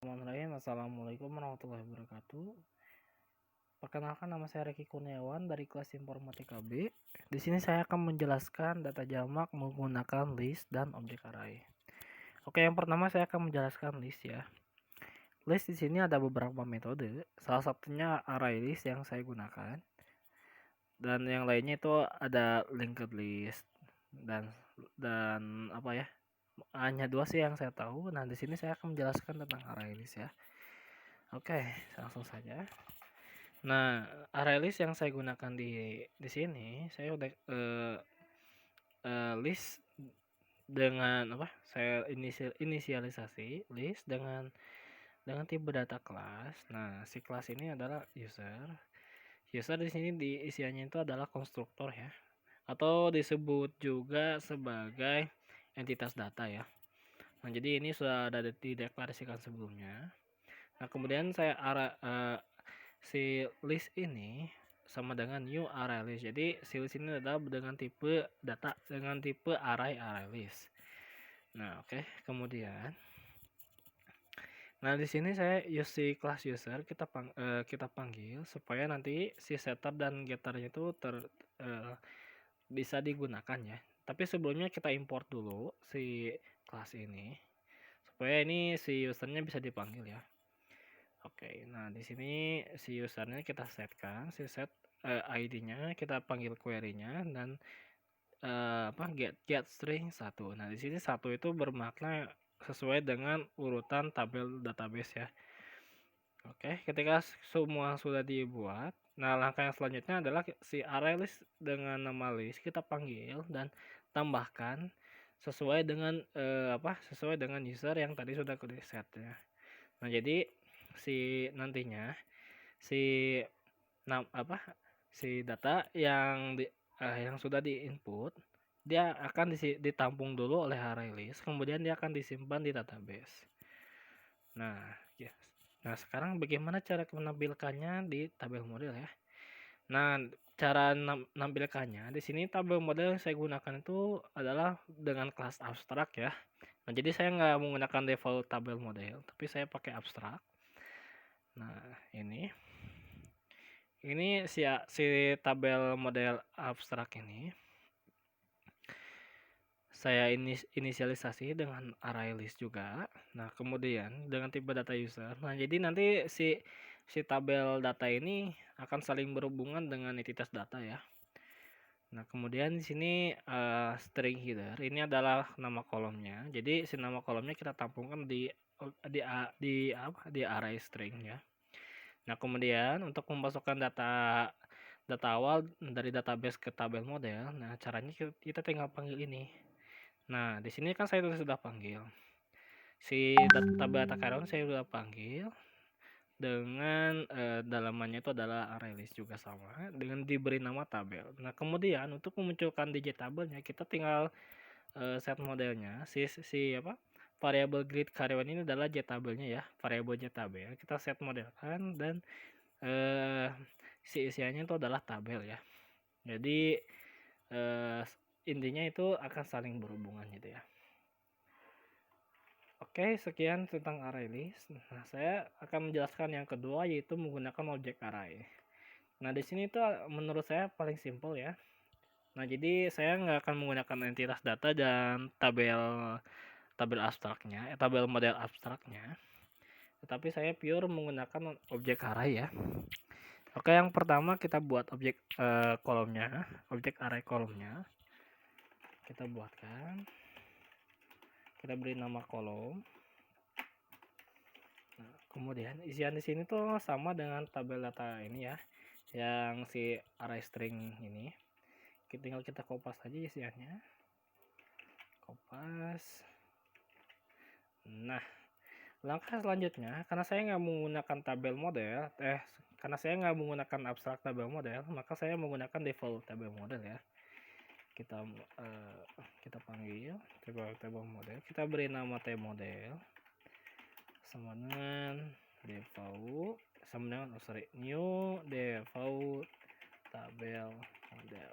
Bismillahirrahmanirrahim. Assalamualaikum warahmatullahi wabarakatuh. Perkenalkan, nama saya Reki Kurniawan dari kelas Informatika B. Di sini saya akan menjelaskan data jamak menggunakan list dan objek array. Oke, yang pertama saya akan menjelaskan list ya. List di sini ada beberapa metode. Salah satunya array list yang saya gunakan. Dan yang lainnya itu ada linked list dan apa ya? Hanya dua sih yang saya tahu. Nah, di sini saya akan menjelaskan tentang array list ya. Oke, langsung saja. Nah, array list yang saya gunakan di sini, saya udah list dengan apa? Saya inisialisasi list dengan tipe data kelas. Nah, si kelas ini adalah user. User di sini isiannya itu adalah konstruktor ya, atau disebut juga sebagai entitas data ya. Nah, jadi ini sudah ada dideklarasikan sebelumnya. Nah, kemudian saya si list ini sama dengan new array list. Jadi si list ini adalah dengan tipe data dengan tipe array list. Nah, oke. Kemudian di sini saya use si class user kita panggil supaya nanti si setter dan getternya itu bisa digunakan ya. Tapi sebelumnya kita import dulu si kelas ini supaya ini si usernya bisa dipanggil ya. Oke, nah di sini si usernya kita setkan, si set ID-nya kita panggil query-nya dan get string 1. Nah, di sini 1 itu bermakna sesuai dengan urutan tabel database ya. Oke, ketika semua sudah dibuat, nah langkah yang selanjutnya adalah si array list dengan nama list kita panggil dan tambahkan sesuai dengan sesuai dengan user yang tadi sudah di set ya. Nah, jadi nantinya si si data yang sudah diinput dia akan ditampung dulu oleh array list, kemudian dia akan disimpan di database. Nah, ya. Nah, sekarang bagaimana cara menampilkannya di tabel model ya? Nah, cara menampilkannya di sini tabel model yang saya gunakan itu adalah dengan kelas abstrak ya. Nah, jadi saya nggak menggunakan default tabel model, tapi saya pakai abstrak. Nah, ini si tabel model abstrak ini saya inisialisasi dengan array list juga. Nah, kemudian dengan tipe data user. Nah, jadi nanti si tabel data ini akan saling berhubungan dengan entitas data ya. Nah, kemudian di sini string header ini adalah nama kolomnya. Jadi si nama kolomnya kita tampungkan di array string ya. Nah, kemudian untuk memasukkan data awal dari database ke tabel model, nah caranya kita tinggal panggil ini. Nah, di sini kan saya sudah panggil. Si tabel data karyawan saya sudah panggil dengan dalamannya itu adalah array list juga sama dengan diberi nama tabel. Nah, kemudian untuk memunculkan digit tabelnya kita tinggal set modelnya variabel grid karyawan ini adalah tabelnya ya, variabel tabel. Kita set modelkan dan si isiannya itu adalah tabel ya. Jadi intinya itu akan saling berhubungan gitu ya. Oke, sekian tentang array list. Nah, saya akan menjelaskan yang kedua yaitu menggunakan objek array. Nah, di sini tuh menurut saya paling simple ya. Nah, jadi saya nggak akan menggunakan entitas data dan tabel abstraknya, tabel model abstraknya. Tetapi saya pure menggunakan objek array ya. Oke, yang pertama kita buat objek kolomnya, objek array kolomnya. Kita buatkan. Kita beri nama kolom. Nah, kemudian isian di sini tuh sama dengan tabel data ini ya, yang si array string ini. Tinggal kita kopas aja isiannya. Kopas. Nah, langkah selanjutnya, karena saya nggak menggunakan tabel model, karena saya nggak menggunakan abstrak tabel model, maka saya menggunakan default tabel model ya. Kita panggil tabel model, kita beri nama model sama dengan default new default tabel model.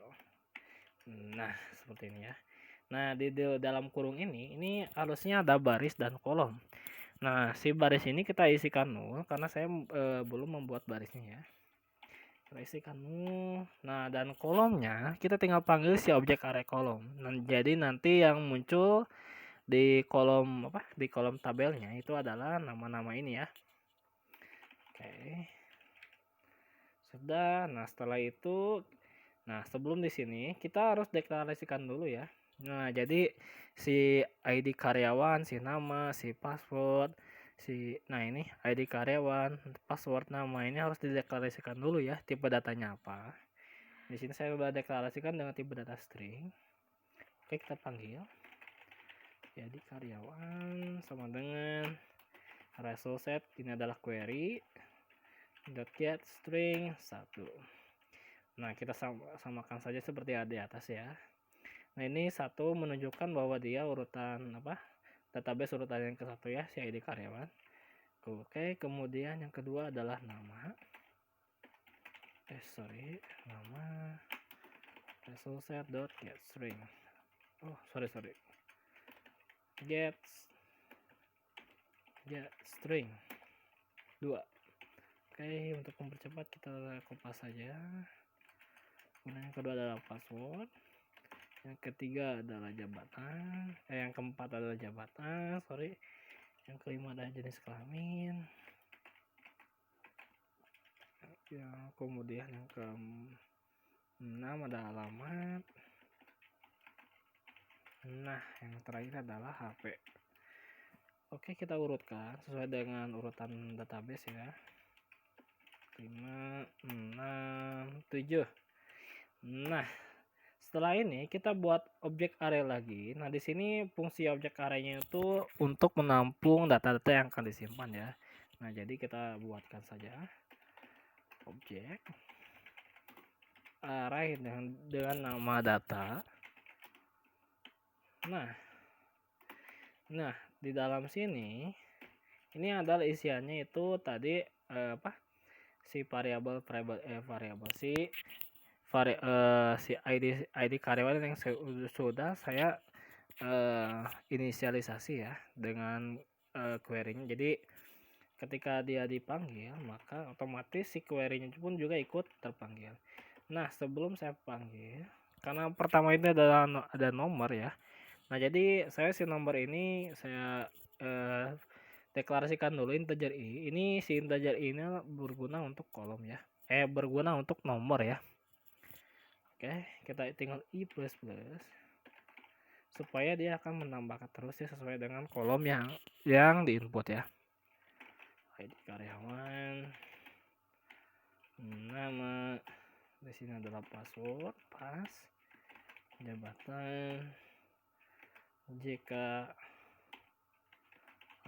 Nah, seperti ini ya. Nah, di dalam kurung ini harusnya ada baris dan kolom. Nah, si baris ini kita isikan nol karena saya belum membuat barisnya ya. Kita isikan nol. Nah, dan kolomnya kita tinggal panggil si objek array kolom. Nah, jadi nanti yang muncul di kolom apa? Di kolom tabelnya itu adalah nama-nama ini ya. Oke. Sudah. Nah, setelah itu sebelum di sini kita harus deklarasikan dulu ya. Nah, jadi si ID karyawan, si nama, si password, ini ID karyawan, password, nama ini harus dideklarasikan dulu ya, tipe datanya apa. Di sini saya sudah deklarasikan dengan tipe data string. Oke, kita panggil. Jadi karyawan sama dengan result set, ini adalah query .get string 1. Nah, kita samakan saja seperti ada di atas ya. Nah, ini 1 menunjukkan bahwa dia urutan apa? Database urutan yang ke-1 ya, si ID karyawan. Oke, kemudian yang kedua adalah nama. Nama result set.get string. Oh, sorry. Get string 2. Oke, untuk mempercepat kita kopas saja. Kemudian yang kedua adalah password. Yang ketiga adalah jabatan. Yang keempat adalah jabatan, Yang kelima adalah jenis kelamin. Ya, kemudian yang ke-6 adalah alamat. Nah, yang terakhir adalah HP. Oke, kita urutkan sesuai dengan urutan database ya. 5, 6, 7. Nah, setelah ini kita buat objek array lagi. Nah, di sini fungsi objek array-nya itu untuk menampung data-data yang akan disimpan ya. Nah, jadi kita buatkan saja objek array dengan nama data. Nah, di dalam sini ini adalah isiannya itu tadi si variabel si ID karyawan yang sudah saya inisialisasi ya dengan query-nya. Jadi ketika dia dipanggil maka otomatis si query-nya pun juga ikut terpanggil. Nah, sebelum saya panggil, karena pertama ini ada nomor ya. Nah, jadi saya si nomor ini saya deklarasikan dulu integer i. Ini si integer i ini berguna untuk kolom ya. Berguna untuk nomor ya. Oke, kita tinggal i++ supaya dia akan menambahkan terus ya sesuai dengan kolom yang diinput ya. ID karyawan, nama, di sini adalah password, jabatan, JK,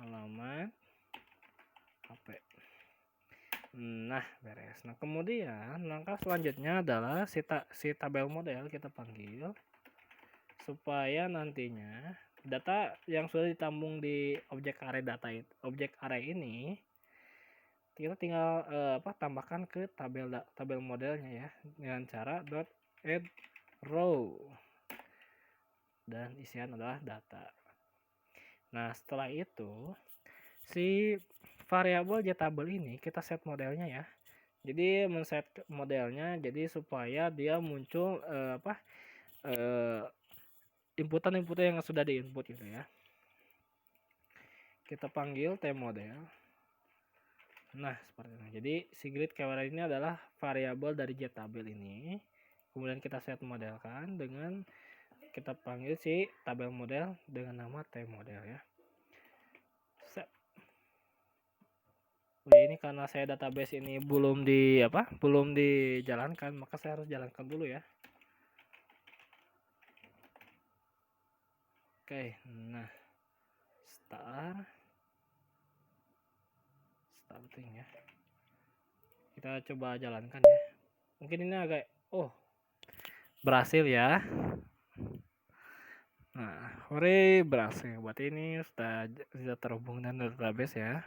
alamat, HP. Nah, beres. Nah, kemudian langkah selanjutnya adalah si tabel model kita panggil supaya nantinya data yang sudah ditampung di objek array ini kita tinggal tambahkan ke tabel modelnya ya dengan cara .add row dan isian adalah data. Nah, setelah itu si variabel JTable ini kita set modelnya ya. Jadi men-set modelnya jadi supaya dia muncul inputan-inputan yang sudah diinput gitu ya. Kita panggil tModel. Nah, seperti ini. Jadi si grid keyword ini adalah variabel dari JTable ini. Kemudian kita set modelkan dengan kita panggil si tabel model dengan nama tModel ya. Ini karena saya database ini belum dijalankan, maka saya harus jalankan dulu ya. Oke, nah starting ya. Kita coba jalankan ya. Mungkin ini agak berhasil ya. Nah, hore, berhasil. Berarti ini sudah terhubung dengan database ya.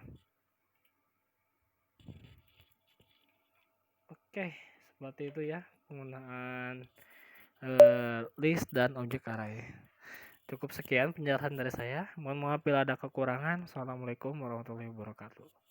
Oke, seperti itu ya penggunaan list dan objek array. Cukup sekian penjelasan dari saya. Mohon maaf bila ada kekurangan. Assalamualaikum warahmatullahi wabarakatuh.